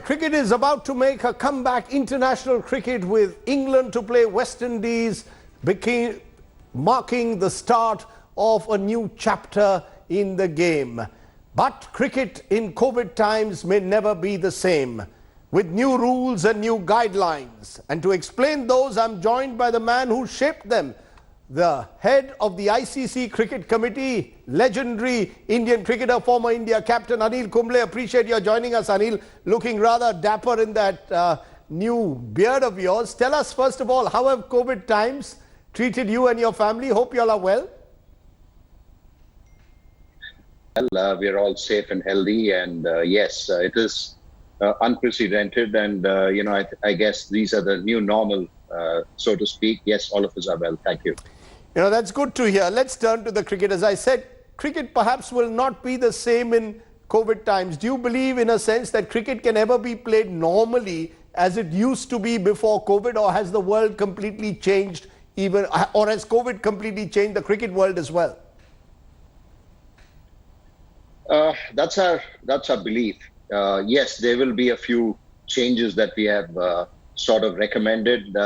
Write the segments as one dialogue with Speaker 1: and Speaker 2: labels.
Speaker 1: cricket is about to make a comeback. International cricket with England to play West Indies, marking the start of a new chapter in the game. But cricket in COVID times may never be the same, with new rules and new guidelines. And to explain those, I'm joined by the man who shaped them, the head of the ICC Cricket Committee, legendary Indian cricketer, former India captain Anil Kumble. Appreciate your joining us, Anil. Looking rather dapper in that new beard of yours. Tell us, first of all, how have COVID times treated you and your family? Hope you all are well.
Speaker 2: Well, we're all safe and healthy, and yes, it is unprecedented, and I guess these are the new normal, so to speak. Yes, all of us are well. Thank you.
Speaker 1: You know, that's good to hear. Let's turn to the cricket. As I said, cricket perhaps will not be the same in COVID times. Do you believe, in a sense, that cricket can ever be played normally as it used to be before COVID, or has the world completely changed, or has COVID completely changed the cricket world as well?
Speaker 2: That's our belief. Yes, there will be a few changes that we have sort of recommended.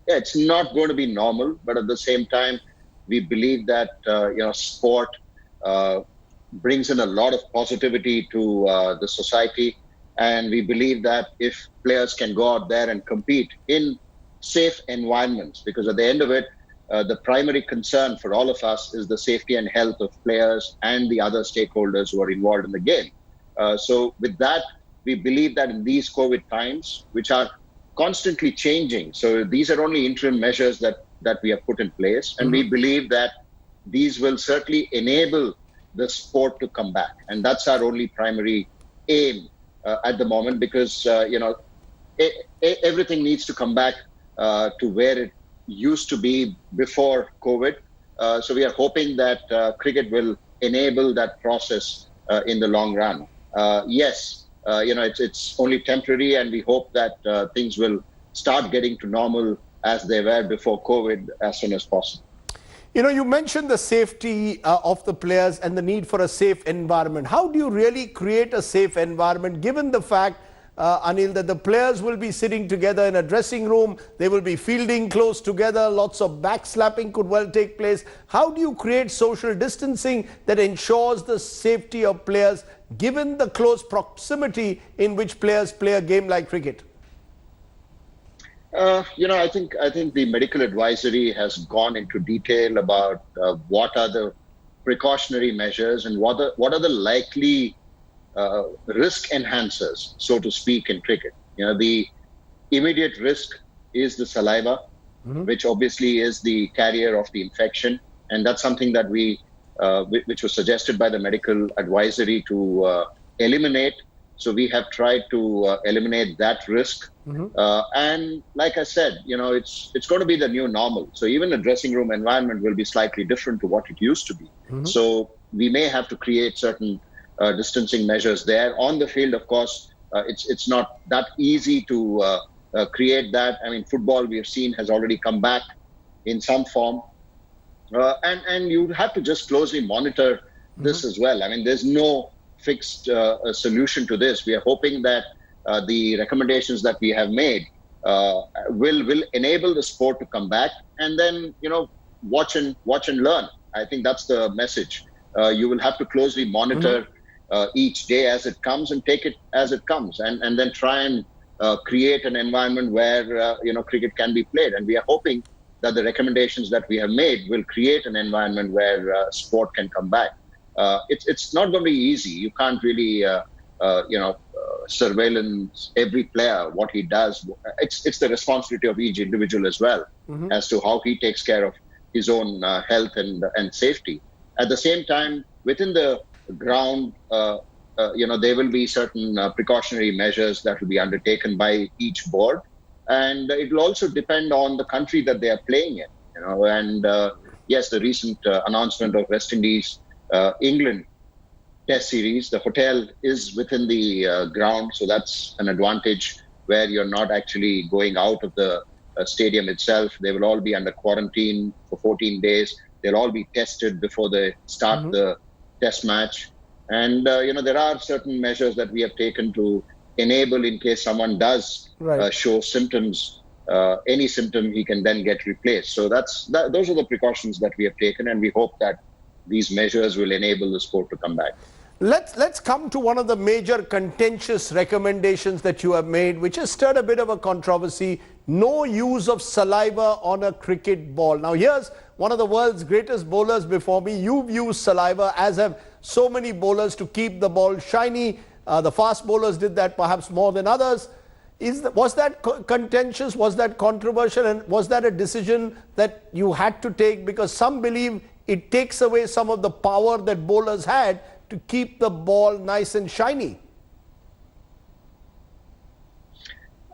Speaker 2: It's not going to be normal, but at the same time, we believe that sport brings in a lot of positivity to the society, and we believe that if players can go out there and compete in safe environments, because at the end of it, the primary concern for all of us is the safety and health of players and the other stakeholders who are involved in the game. So with that, we believe that in these COVID times, which are constantly changing, so these are only interim measures that we have put in place, and we believe that these will certainly enable the sport to come back. And that's our only primary aim at the moment, because everything needs to come back to where it used to be before COVID. So we are hoping that cricket will enable that process in the long run. Yes, it's only temporary, and we hope that things will start getting to normal as they were before COVID as soon as possible.
Speaker 1: You know, you mentioned the safety of the players and the need for a safe environment. How do you really create a safe environment, given the fact, Anil, that the players will be sitting together in a dressing room, they will be fielding close together, lots of backslapping could well take place? How do you create social distancing that ensures the safety of players, given the close proximity in which players play a game like cricket?
Speaker 2: I think the medical advisory has gone into detail about what are the precautionary measures and what are the likely risk enhancers, so to speak, in cricket. The immediate risk is the saliva, which obviously is the carrier of the infection, and that's something that which was suggested by the medical advisory to eliminate. So we have tried to eliminate that risk. And like I said, it's going to be the new normal. So even the dressing room environment will be slightly different to what it used to be. So we may have to create certain distancing measures there. On the field, of course, it's not that easy to create that. I mean, football, we have seen, has already come back in some form. And you have to just closely monitor this as well. I mean, there's no fixed solution to this. We are hoping that the recommendations that we have made will enable the sport to come back, and then watch and learn. I think that's the message. You will have to closely monitor each day as it comes, and take it as it comes, and then try and create an environment where cricket can be played. And we are hoping that the recommendations that we have made will create an environment where sport can come back. It's not going to be easy. You can't really surveillance every player, what he does. It's the responsibility of each individual as well, as to how he takes care of his own health and safety. At the same time, within the ground, there will be certain precautionary measures that will be undertaken by each board, and it will also depend on the country that they are playing in. And yes, the recent announcement of West Indies England Test series, the hotel is within the ground, so that's an advantage where you're not actually going out of the stadium itself. They will all be under quarantine for 14 days. They'll all be tested before they start the test match. And, there are certain measures that we have taken to enable, in case someone does
Speaker 1: Right.
Speaker 2: show symptoms, any symptom, he can then get replaced. So those are the precautions that we have taken, and we hope that these measures will enable the sport to come back.
Speaker 1: Let's come to one of the major contentious recommendations that you have made, which has stirred a bit of a controversy: no use of saliva on a cricket ball. Now, here's one of the world's greatest bowlers before me. You've used saliva, as have so many bowlers, to keep the ball shiny. The fast bowlers did that perhaps more than others. Was that contentious? Was that controversial? And was that a decision that you had to take? Because some believe it takes away some of the power that bowlers had to keep the ball nice and shiny.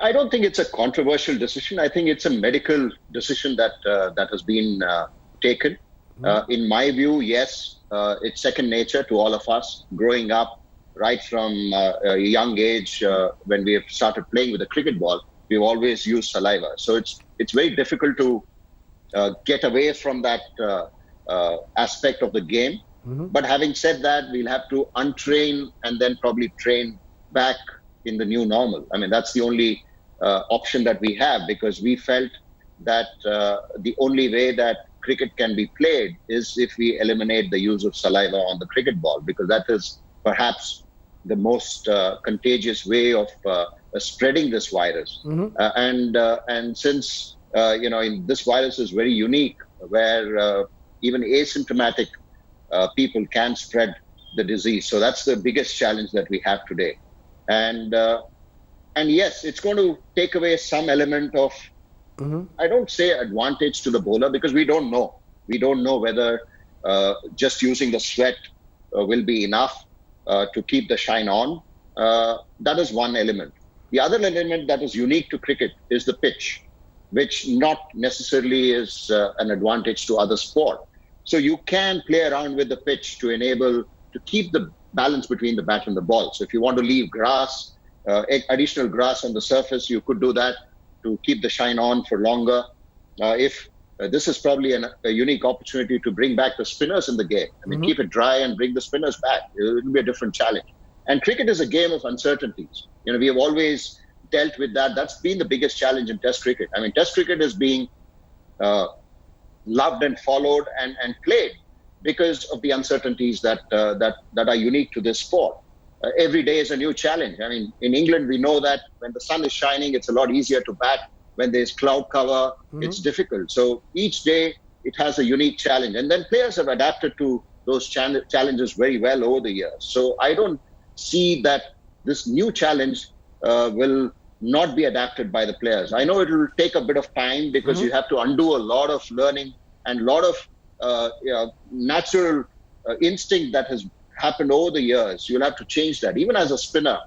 Speaker 2: I don't think it's a controversial decision. I think it's a medical decision that has been taken. In my view, yes, it's second nature to all of us. Growing up, right from a young age, when we have started playing with a cricket ball, we've always used saliva. So it's very difficult to get away from that aspect of the game. But having said that, we'll have to untrain and then probably train back in the new normal. I mean, that's the only option that we have, because we felt that the only way that cricket can be played is if we eliminate the use of saliva on the cricket ball, because that is perhaps the most contagious way of spreading this virus. And since this virus is very unique, where even asymptomatic people can spread the disease. So that's the biggest challenge that we have today. And yes, it's going to take away some element of, I don't say advantage to the bowler, because we don't know. We don't know whether just using the sweat will be enough to keep the shine on. That is one element. The other element that is unique to cricket is the pitch, which not necessarily is an advantage to other sport. So you can play around with the pitch to keep the balance between the bat and the ball. So if you want to leave grass, additional grass on the surface, you could do that to keep the shine on for longer. This is probably a unique opportunity to bring back the spinners in the game. I mean, keep it dry and bring the spinners back. It will be a different challenge. And cricket is a game of uncertainties. We have always dealt with that. That's been the biggest challenge in Test cricket. I mean, Test cricket is being loved and followed and played because of the uncertainties that are unique to this sport. Every day is a new challenge. I mean, in England, we know that when the sun is shining, it's a lot easier to bat. When there's cloud cover, it's difficult. So each day it has a unique challenge. And then players have adapted to those challenges very well over the years. So I don't see that this new challenge will not be adapted by the players. I know it will take a bit of time, because you have to undo a lot of learning and a lot of natural instinct that has happened over the years. You'll have to change that. Even as a spinner,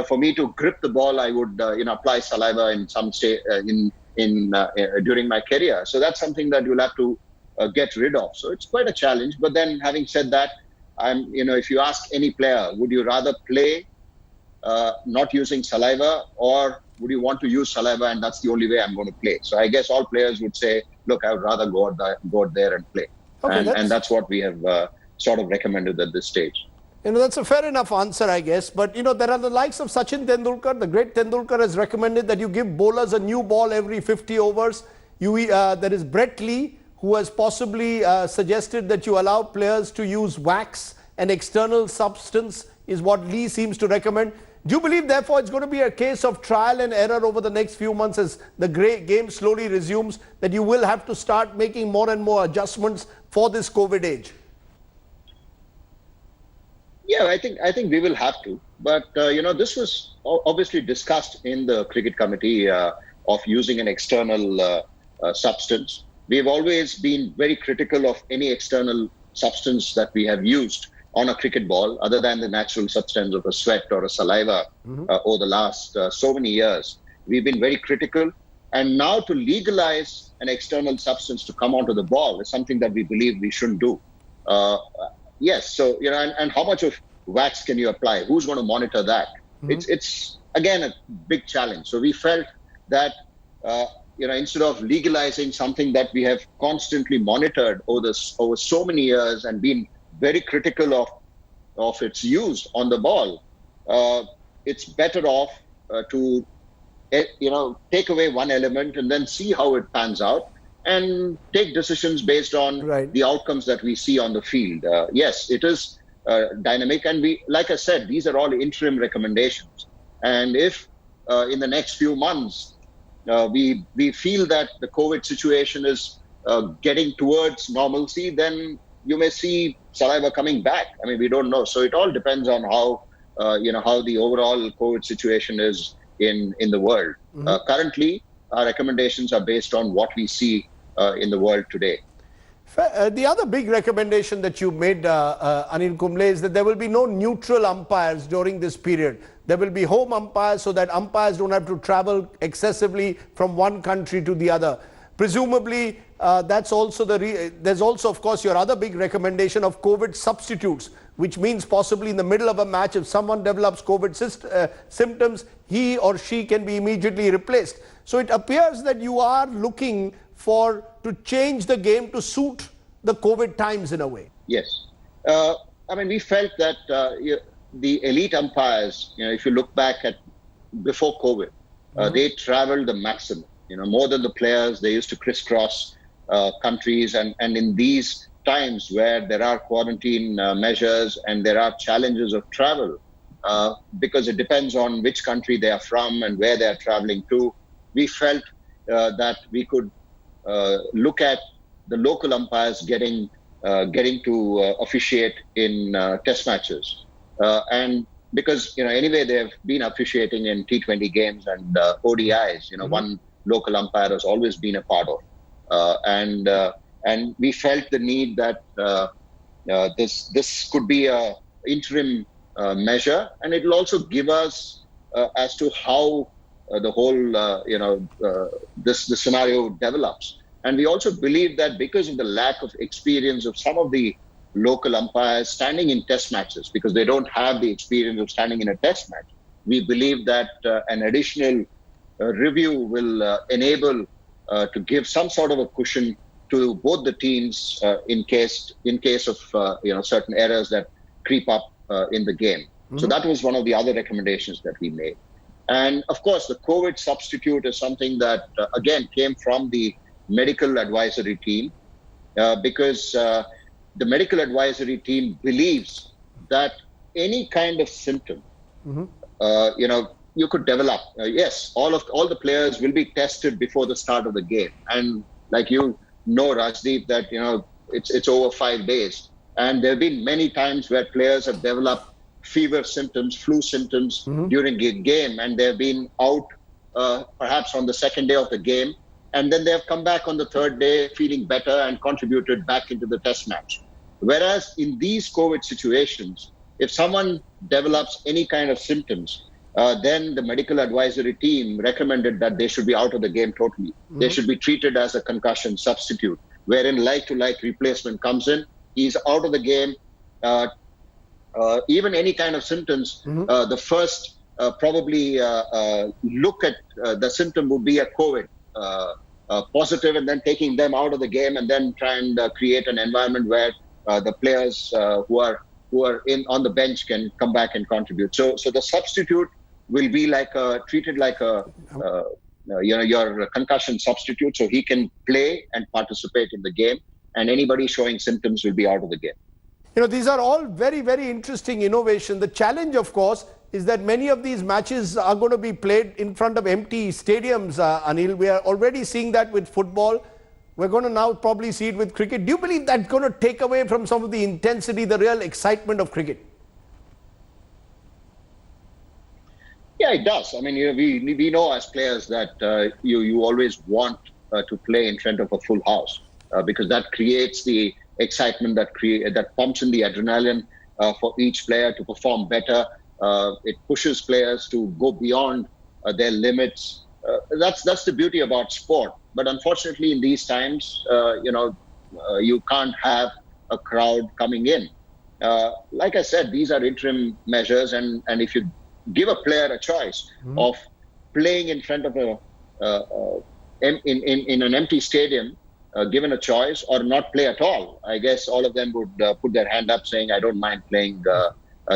Speaker 2: for me to grip the ball, I would apply saliva in some state during my career. So that's something that you'll have to get rid of. So it's quite a challenge. But then, having said that, if you ask any player, would you rather play not using saliva, or would you want to use saliva and that's the only way I'm going to play? So I guess all players would say, look, I would rather go out there and play. Okay, and that's what we have sort of recommended at this stage.
Speaker 1: That's a fair enough answer, I guess. But, there are the likes of Sachin Tendulkar. The great Tendulkar has recommended that you give bowlers a new ball every 50 overs. There is Brett Lee, who has possibly suggested that you allow players to use wax, an external substance, is what Lee seems to recommend. Do you believe, therefore, it's going to be a case of trial and error over the next few months as the game slowly resumes, that you will have to start making more and more adjustments for this COVID age?
Speaker 2: Yeah, I think we will have to. But, this was obviously discussed in the Cricket Committee of using an external substance. We've always been very critical of any external substance that we have used on a cricket ball, other than the natural substance of a sweat or a saliva over the last so many years. We've been very critical. And now to legalize an external substance to come onto the ball is something that we believe we shouldn't do. Yes, so, and how much of wax can you apply? Who's going to monitor that? It's again, a big challenge. So we felt that, instead of legalizing something that we have constantly monitored over so many years and been very critical of its use on the ball, it's better off to take away one element and then see how it pans out and take decisions based on
Speaker 1: Right.
Speaker 2: the outcomes that we see on the field. Yes, it is dynamic, and like I said, these are all interim recommendations. And if in the next few months we feel that the COVID situation is getting towards normalcy, then you may see saliva coming back. I mean, we don't know. So it all depends on how how the overall COVID situation is in the world. Currently, our recommendations are based on what we see in the world today.
Speaker 1: The other big recommendation that you made, Anil Kumble, is that there will be no neutral umpires during this period. There will be home umpires so that umpires don't have to travel excessively from one country to the other. Presumably, that's also there's also, of course, your other big recommendation of COVID substitutes, which means possibly in the middle of a match, if someone develops COVID symptoms, he or she can be immediately replaced. So it appears that you are looking to change the game to suit the COVID times in a way.
Speaker 2: Yes. I mean, we felt that the elite umpires, if you look back at before COVID, they traveled the maximum, more than the players. They used to crisscross countries. And in these times where there are quarantine measures and there are challenges of travel, because it depends on which country they are from and where they are traveling to, we felt that we could look at the local umpires getting to officiate in test matches. And because, anyway, they've been officiating in T20 games and ODIs, one local umpire has always been a part of. And we felt the need that this could be a interim measure, and it will also give us as to how the whole this scenario develops. And we also believe that because of the lack of experience of some of the local umpires standing in test matches, because they don't have the experience of standing in a test match, we believe that an additional review will enable to give some sort of a cushion to both the teams in case of certain errors that creep up in the game. So that was one of the other recommendations that we made. And of course, the COVID substitute is something that again came from the medical advisory team, because the medical advisory team believes that any kind of symptom, you could develop. Yes, all the players will be tested before the start of the game, and like Rajdeep, that it's over 5 days, and there have been many times where players have developed fever symptoms, flu symptoms during a game, and they've been out perhaps on the second day of the game, and then they have come back on the third day feeling better and contributed back into the test match. Whereas in these COVID situations, if someone develops any kind of symptoms, then the medical advisory team recommended that they should be out of the game totally. They should be treated as a concussion substitute, wherein like-to-like replacement comes in. He's out of the game. Even any kind of symptoms, the first probably look at the symptom would be a COVID positive, and then taking them out of the game, and then try and create an environment where the players who are on the bench can come back and contribute. So the substitute will be treated like your concussion substitute, so he can play and participate in the game, and anybody showing symptoms will be out of the game.
Speaker 1: These are all very, very interesting innovation. The challenge, of course, is that many of these matches are going to be played in front of empty stadiums, Anil. We are already seeing that with football. We're going to now probably see it with cricket. Do you believe that's going to take away from some of the intensity, the real excitement of cricket?
Speaker 2: Yeah, it does. I mean, we know as players that you always want to play in front of a full house because that creates the excitement that pumps in the adrenaline for each player to perform better. It pushes players to go beyond their limits. That's the beauty about sport. But unfortunately, in these times, you can't have a crowd coming in. Like I said, these are interim measures, and if you give a player a choice of playing in front of in an empty stadium, given a choice, or not play at all, I guess all of them would put their hand up saying, I don't mind playing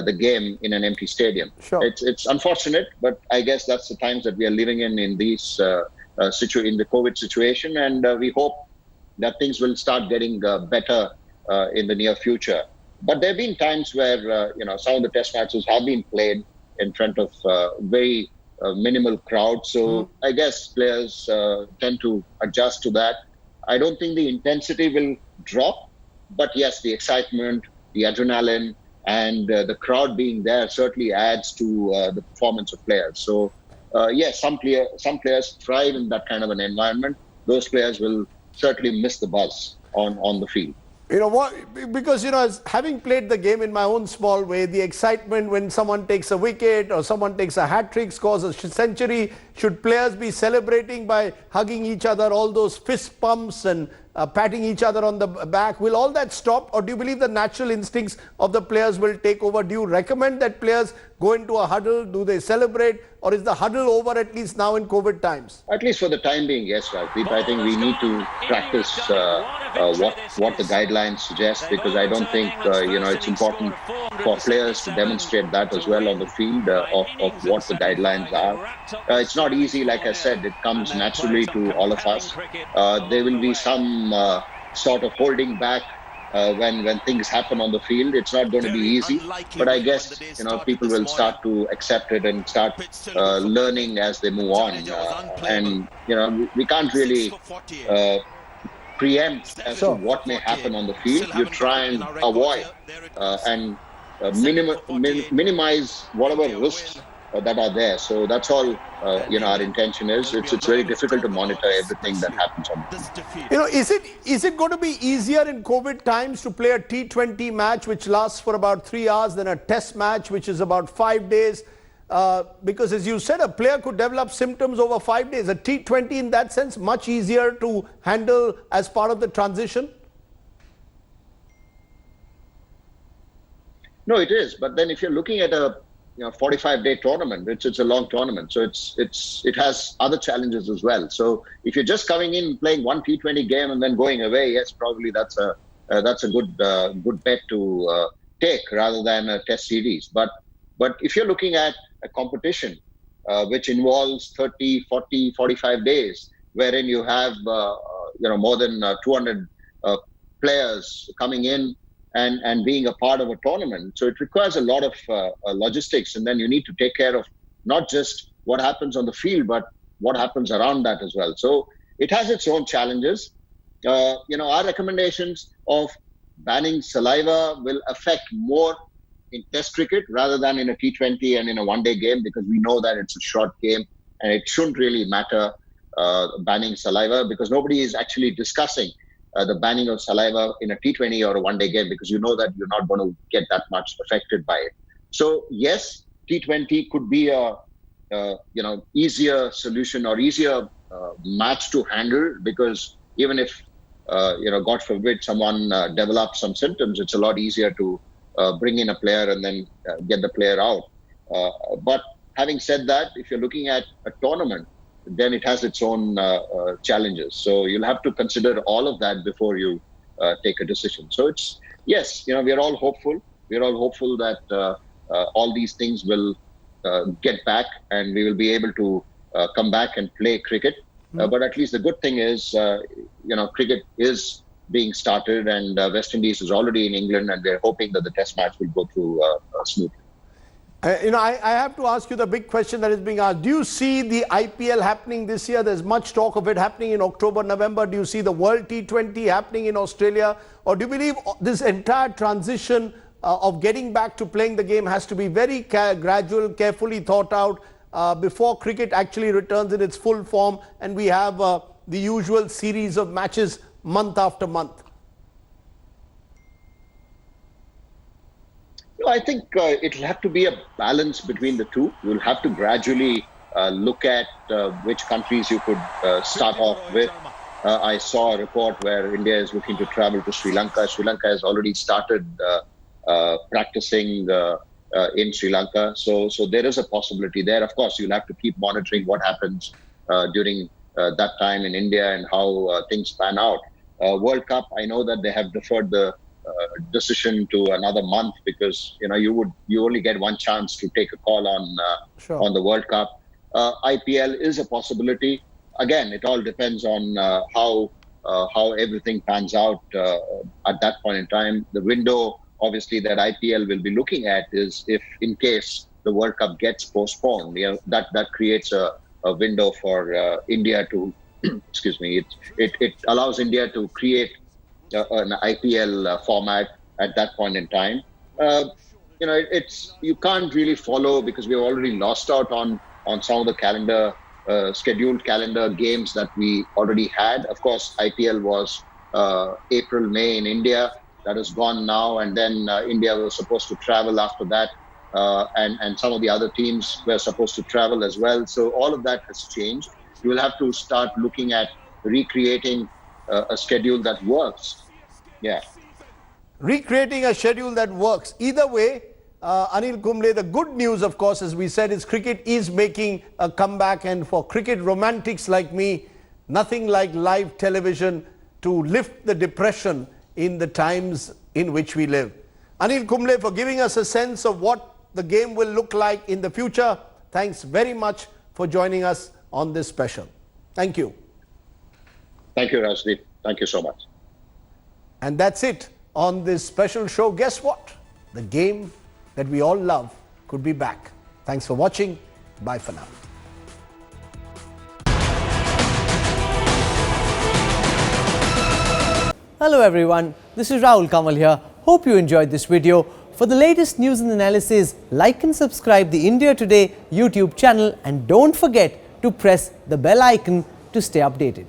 Speaker 2: the game in an empty stadium.
Speaker 1: Sure.
Speaker 2: It's unfortunate, but I guess that's the times that we are living in these in the COVID situation, and we hope that things will start getting better in the near future. But there have been times where some of the test matches have been played in front of very minimal crowd. So I guess players tend to adjust to that. I don't think the intensity will drop, but yes, the excitement, the adrenaline, and the crowd being there certainly adds to the performance of players. So yes, some players thrive in that kind of an environment. Those players will certainly miss the buzz on the field.
Speaker 1: You know what? Because, as having played the game in my own small way, the excitement when someone takes a wicket or someone takes a hat trick, scores a century, should players be celebrating by hugging each other, all those fist pumps and patting each other on the back? Will all that stop, or do you believe the natural instincts of the players will take over? Do you recommend that players go into a huddle? Do they celebrate, or is the huddle over at least now in COVID times?
Speaker 2: At least for the time being, yes, Rajdeep. I think we need to practice what the guidelines suggest, because I don't think it's important for players to demonstrate that as well on the field of what the guidelines are. It's not easy, like I said. It comes naturally to all of us. There will be some sort of holding back when things happen on the field. It's not going to be easy, but I guess people will start to accept it and start learning as they move on. And we can't really preempt as to what may happen on the field. You try and avoid and minimize whatever risks that are there. So that's all our intention is. It's very difficult to monitor everything that happens on the field.
Speaker 1: Is it going to be easier in COVID times to play a T20 match which lasts for about 3 hours than a test match which is about 5 days? Because as you said, a player could develop symptoms over 5 days. A T20 in that sense much easier to handle as part of the transition?
Speaker 2: No, it is. But then if you're looking at a 45-day tournament, it's a long tournament, so it has other challenges as well. So if you're just coming in, playing one T20 game and then going away, yes, probably that's a good bet to take rather than a test series. But if you're looking at a competition which involves 30, 40, 45 days, wherein you have more than 200 players coming in and being a part of a tournament. So it requires a lot of logistics, and then you need to take care of not just what happens on the field, but what happens around that as well. So it has its own challenges. Our recommendations of banning saliva will affect more in Test cricket rather than in a T20 and in a one-day game, because we know that it's a short game and it shouldn't really matter banning saliva, because nobody is actually discussing the banning of saliva in a T20 or a one-day game, because you know that you're not going to get that much affected by it. So yes, T20 could be a easier solution or easier match to handle, because even if God forbid someone develops some symptoms, it's a lot easier to bring in a player and then get the player out. But having said that, if you're looking at a tournament, then it has its own challenges. So you'll have to consider all of that before you take a decision. So it's, yes, we're all hopeful. We're all hopeful that all these things will get back and we will be able to come back and play cricket. But at least the good thing is, cricket is being started, and West Indies is already in England, and we're hoping that the test match will go through smoothly.
Speaker 1: I have to ask you the big question that is being asked. Do you see the IPL happening this year? There's much talk of it happening in October, November. Do you see the World T20 happening in Australia? Or do you believe this entire transition of getting back to playing the game has to be very gradual, carefully thought out before cricket actually returns in its full form and we have the usual series of matches month after month?
Speaker 2: I think it'll have to be a balance between the two. You'll have to gradually look at which countries you could start off with. I saw a report where India is looking to travel to Sri Lanka. Sri Lanka has already started practicing in Sri Lanka. So there is a possibility there. Of course, you'll have to keep monitoring what happens during that time in India and how things pan out. World Cup, I know that they have deferred the decision to another month, because you only get one chance to take a call on the World Cup. IPL is a possibility. Again, it all depends on how everything pans out at that point in time. The window, obviously, that IPL will be looking at is if, in case the World Cup gets postponed, that creates a window for India to, excuse me, it allows India to create an IPL format at that point in time. You can't really follow, because we've already lost out on some of the scheduled calendar games that we already had. Of course, IPL was April, May in India. That is gone now, and then India was supposed to travel after that, and some of the other teams were supposed to travel as well. So all of that has changed. You will have to start looking at recreating a schedule that works. Yeah.
Speaker 1: Recreating a schedule that works. Either way, Anil Kumble, the good news, of course, as we said, is cricket is making a comeback, and for cricket romantics like me, nothing like live television to lift the depression in the times in which we live. Anil Kumble, for giving us a sense of what the game will look like in the future. Thanks very much for joining us on this special. Thank you.
Speaker 2: Thank you, Rajdeep. Thank you so much.
Speaker 1: And that's it on this special show. Guess what? The game that we all love could be back. Thanks for watching. Bye for now.
Speaker 3: Hello everyone, this is Anil Kumble here. Hope you enjoyed this video. For the latest news and analysis, like and subscribe the India Today YouTube channel, and don't forget to press the bell icon to stay updated.